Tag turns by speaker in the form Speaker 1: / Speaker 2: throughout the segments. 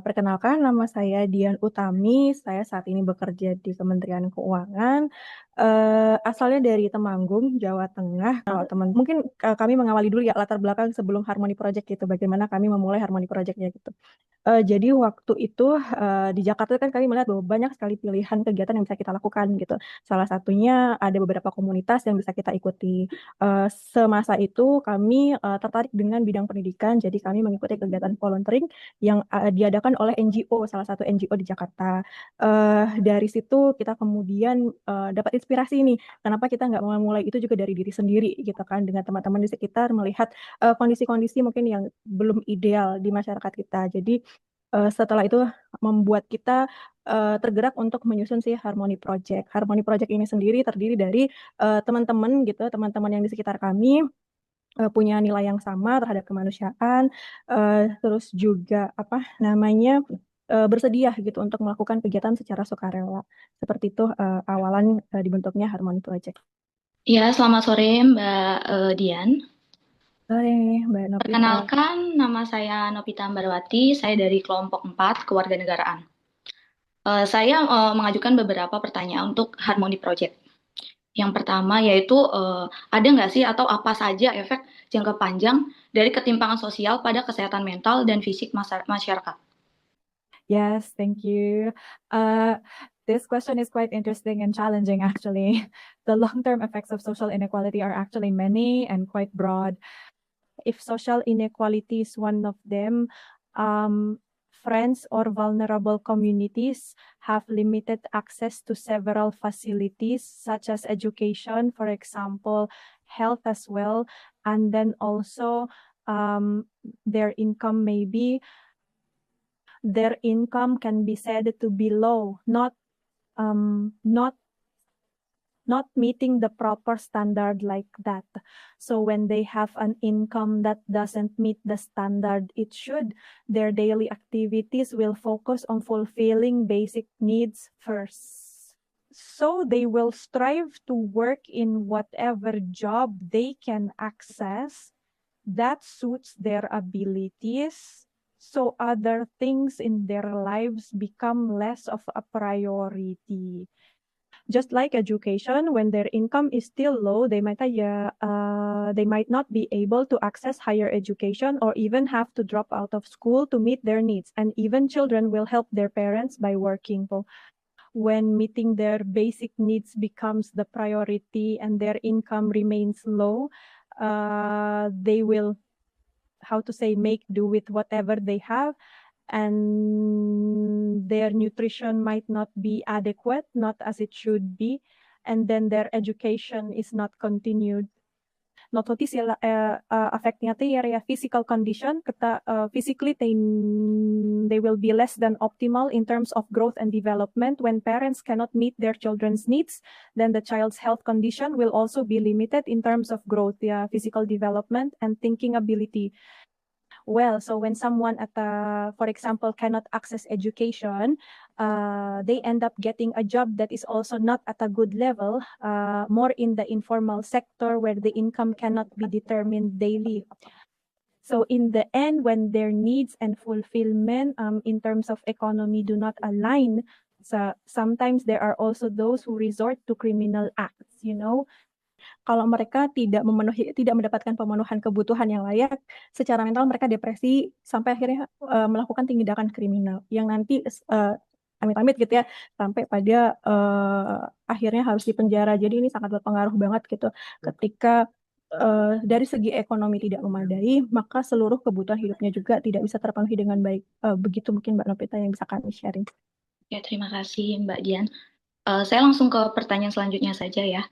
Speaker 1: Perkenalkan, nama saya Dian Utami. Saya saat ini bekerja di Kementerian Keuangan. Asalnya dari Temanggung, Jawa Tengah. Kalau teman, mungkin kami mengawali dulu ya latar belakang sebelum Harmony Project gitu. Bagaimana kami memulai Harmony Project-nya gitu. Jadi waktu itu di Jakarta kan kami melihat bahwa banyak sekali pilihan kegiatan yang bisa kita lakukan gitu. Salah satunya ada beberapa komunitas yang bisa kita ikuti. Semasa itu kami tertarik dengan bidang pendidikan, jadi kami mengikuti kegiatan volunteering yang diadakan oleh NGO, salah satu NGO di Jakarta. Dari situ kita kemudian dapat inspirasi nih, kenapa kita nggak memulai itu juga dari diri sendiri gitu kan, dengan teman-teman di sekitar melihat kondisi-kondisi mungkin yang belum ideal di masyarakat kita. Jadi setelah itu membuat kita tergerak untuk menyusun si Harmony Project. Harmony Project ini sendiri terdiri dari teman-teman gitu, teman-teman yang di sekitar kami punya nilai yang sama terhadap kemanusiaan, terus juga apa namanya bersedia gitu untuk melakukan kegiatan secara sukarela. Seperti itu awalan dibentuknya Harmony Project.
Speaker 2: Ya, selamat sore Mbak Dian.
Speaker 1: Sore, Mbak Novita.
Speaker 2: Perkenalkan, nama saya Novita Ambarwati, saya dari kelompok 4 Kewarganegaraan. Saya mengajukan beberapa pertanyaan untuk Harmony Project. Yang pertama yaitu, ada nggak sih atau apa saja efek jangka panjang dari ketimpangan sosial pada kesehatan mental dan fisik masyarakat?
Speaker 1: Yes, thank you. Uh, this question is quite interesting and challenging, actually. The long-term effects of social inequality are actually many and quite broad. If social inequality is one of them, friends or vulnerable communities have limited access to several facilities, such as education, for example, health as well, and then also their income can be said to be low, not meeting the proper standard like that. So when they have an income that doesn't meet the standard it should, their daily activities will focus on fulfilling basic needs first. So they will strive to work in whatever job they can access that suits their abilities. So other things in their lives become less of a priority. Just like education, when their income is still low, they might not be able to access higher education or even have to drop out of school to meet their needs. And even children will help their parents by working. When meeting their basic needs becomes the priority and their income remains low, they will, how to say, make do with whatever they have, and their nutrition might not be adequate, not as it should be, and then their education is not continued. Nototis sila affecting the area physical condition, physically they will be less than optimal in terms of growth and development. When parents cannot meet their children's needs, then the child's health condition will also be limited in terms of growth, physical development and thinking ability. Well, so when someone for example, cannot access education, they end up getting a job that is also not at a good level, more in the informal sector where the income cannot be determined daily. So in the end, when their needs and fulfillment in terms of economy do not align, so sometimes there are also those who resort to criminal acts, kalau mereka tidak mendapatkan pemenuhan kebutuhan yang layak, secara mental mereka depresi sampai akhirnya melakukan tindakan kriminal yang nanti amit-amit gitu ya, sampai pada akhirnya harus dipenjara. Jadi ini sangat berpengaruh banget gitu. Ketika dari segi ekonomi tidak memadai, maka seluruh kebutuhan hidupnya juga tidak bisa terpenuhi dengan baik. Begitu mungkin Mbak Novita yang bisa kami sharing.
Speaker 2: Ya, terima kasih Mbak Dian. Saya langsung ke pertanyaan selanjutnya saja ya.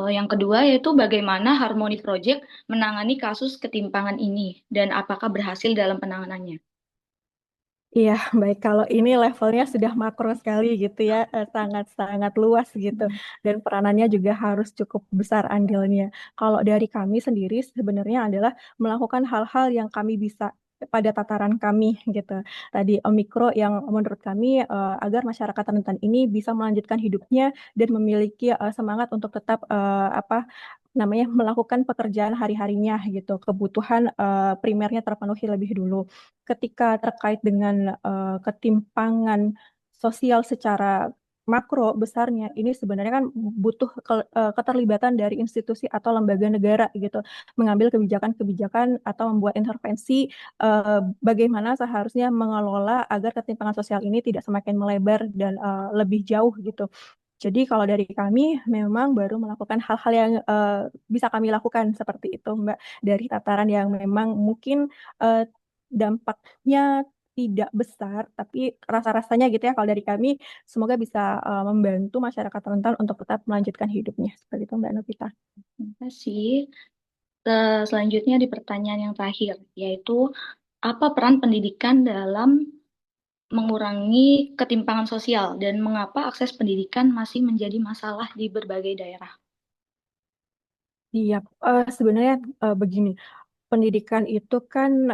Speaker 2: Yang kedua yaitu bagaimana Harmony Project menangani kasus ketimpangan ini dan apakah berhasil dalam penanganannya?
Speaker 1: Iya, baik. Kalau ini levelnya sudah makro sekali gitu ya, sangat-sangat luas gitu. Dan peranannya juga harus cukup besar andilnya. Kalau dari kami sendiri sebenarnya adalah melakukan hal-hal yang kami bisa pada tataran kami gitu. Tadi mikro yang menurut kami agar masyarakat rentan ini bisa melanjutkan hidupnya dan memiliki semangat untuk tetap melakukan pekerjaan hari-harinya gitu, kebutuhan primernya terpenuhi lebih dulu. Ketika terkait dengan ketimpangan sosial secara makro besarnya, ini sebenarnya kan butuh keterlibatan dari institusi atau lembaga negara gitu, mengambil kebijakan-kebijakan atau membuat intervensi bagaimana seharusnya mengelola agar ketimpangan sosial ini tidak semakin melebar dan lebih jauh gitu. Jadi kalau dari kami memang baru melakukan hal-hal yang bisa kami lakukan seperti itu, Mbak. Dari tataran yang memang mungkin dampaknya tidak besar, tapi rasa-rasanya gitu ya kalau dari kami semoga bisa membantu masyarakat rentan untuk tetap melanjutkan hidupnya. Seperti itu Mbak Novita.
Speaker 2: Terima kasih. Selanjutnya di pertanyaan yang terakhir, yaitu apa peran pendidikan dalam mengurangi ketimpangan sosial dan mengapa akses pendidikan masih menjadi masalah di berbagai daerah?
Speaker 1: Iya, sebenarnya begini, pendidikan itu kan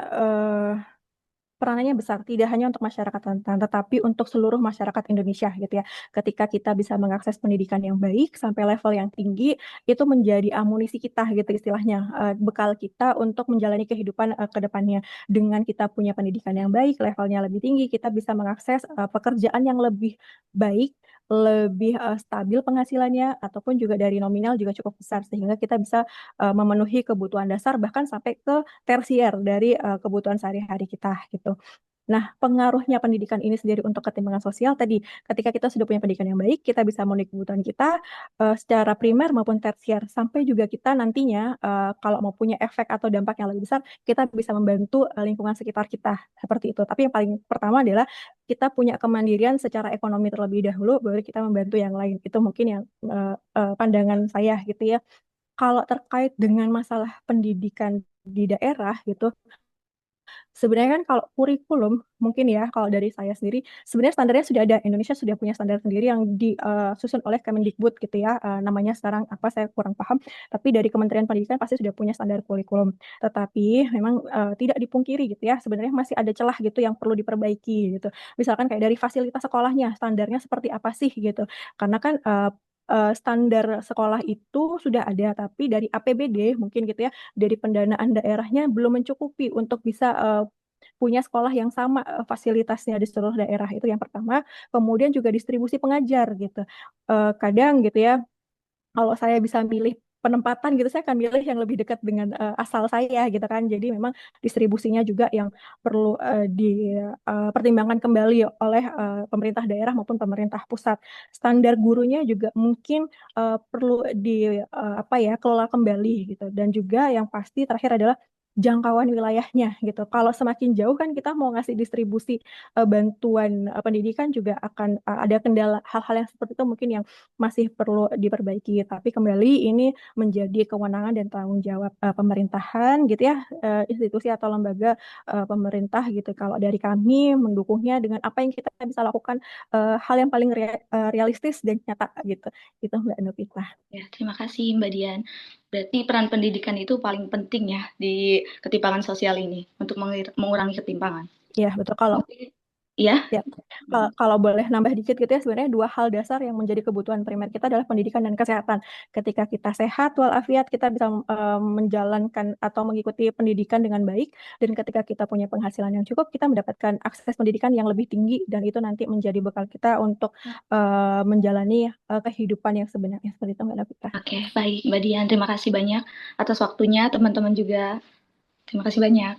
Speaker 1: peranannya besar, tidak hanya untuk masyarakat rentan, tetapi untuk seluruh masyarakat Indonesia gitu ya. Ketika kita bisa mengakses pendidikan yang baik sampai level yang tinggi, itu menjadi amunisi kita gitu istilahnya, bekal kita untuk menjalani kehidupan ke depannya. Dengan kita punya pendidikan yang baik, levelnya lebih tinggi, kita bisa mengakses pekerjaan yang lebih baik, lebih stabil penghasilannya, ataupun juga dari nominal juga cukup besar, sehingga kita bisa memenuhi kebutuhan dasar bahkan sampai ke tersier dari kebutuhan sehari-hari kita gitu. Nah, pengaruhnya pendidikan ini sendiri untuk ketimpangan sosial tadi, ketika kita sudah punya pendidikan yang baik, kita bisa memenuhi kebutuhan kita secara primer maupun tersier, sampai juga kita nantinya kalau mau punya efek atau dampak yang lebih besar, kita bisa membantu lingkungan sekitar kita seperti itu. Tapi yang paling pertama adalah kita punya kemandirian secara ekonomi terlebih dahulu, baru kita membantu yang lain. Itu mungkin yang pandangan saya gitu ya. Kalau terkait dengan masalah pendidikan di daerah gitu, sebenarnya kan kalau kurikulum mungkin ya kalau dari saya sendiri sebenarnya standarnya sudah ada. Indonesia sudah punya standar sendiri yang disusun oleh Kemendikbud gitu ya. Namanya sekarang apa saya kurang paham, tapi dari Kementerian Pendidikan pasti sudah punya standar kurikulum. Tetapi memang tidak dipungkiri gitu ya, sebenarnya masih ada celah gitu yang perlu diperbaiki gitu. Misalkan kayak dari fasilitas sekolahnya, standarnya seperti apa sih gitu. Karena kan standar sekolah itu sudah ada, tapi dari APBD mungkin gitu ya, dari pendanaan daerahnya belum mencukupi untuk bisa punya sekolah yang sama fasilitasnya di seluruh daerah. Itu yang pertama. Kemudian juga distribusi pengajar gitu. Kadang gitu ya, kalau saya bisa milih penempatan gitu, saya akan milih yang lebih dekat dengan asal saya gitu kan. Jadi memang distribusinya juga yang perlu dipertimbangkan kembali oleh pemerintah daerah maupun pemerintah pusat. Standar gurunya juga mungkin perlu di apa ya kelola kembali gitu. Dan juga yang pasti terakhir adalah jangkauan wilayahnya gitu. Kalau semakin jauh kan kita mau ngasih distribusi bantuan pendidikan juga akan ada kendala hal-hal yang seperti itu mungkin yang masih perlu diperbaiki. Tapi kembali ini menjadi kewenangan dan tanggung jawab pemerintahan gitu ya, institusi atau lembaga pemerintah gitu. Kalau dari kami mendukungnya dengan apa yang kita bisa lakukan, hal yang paling realistis dan nyata gitu. Itu Mbak Novita.
Speaker 2: Ya, terima kasih Mbak Dian. Berarti peran pendidikan itu paling penting ya di ketimpangan sosial ini untuk mengurangi ketimpangan.
Speaker 1: Iya betul. Kalau
Speaker 2: Oke. Ya,
Speaker 1: Ya, kalau boleh nambah dikit gitu ya, sebenarnya dua hal dasar yang menjadi kebutuhan primer kita adalah pendidikan dan kesehatan. Ketika kita sehat walafiat, kita bisa menjalankan atau mengikuti pendidikan dengan baik, dan ketika kita punya penghasilan yang cukup, kita mendapatkan akses pendidikan yang lebih tinggi, dan itu nanti menjadi bekal kita untuk menjalani kehidupan yang sebenarnya. Seperti itu, Mbak Nafita.
Speaker 2: oke, baik Mbak Dian. Terima kasih banyak atas waktunya, teman-teman juga. Terima kasih banyak.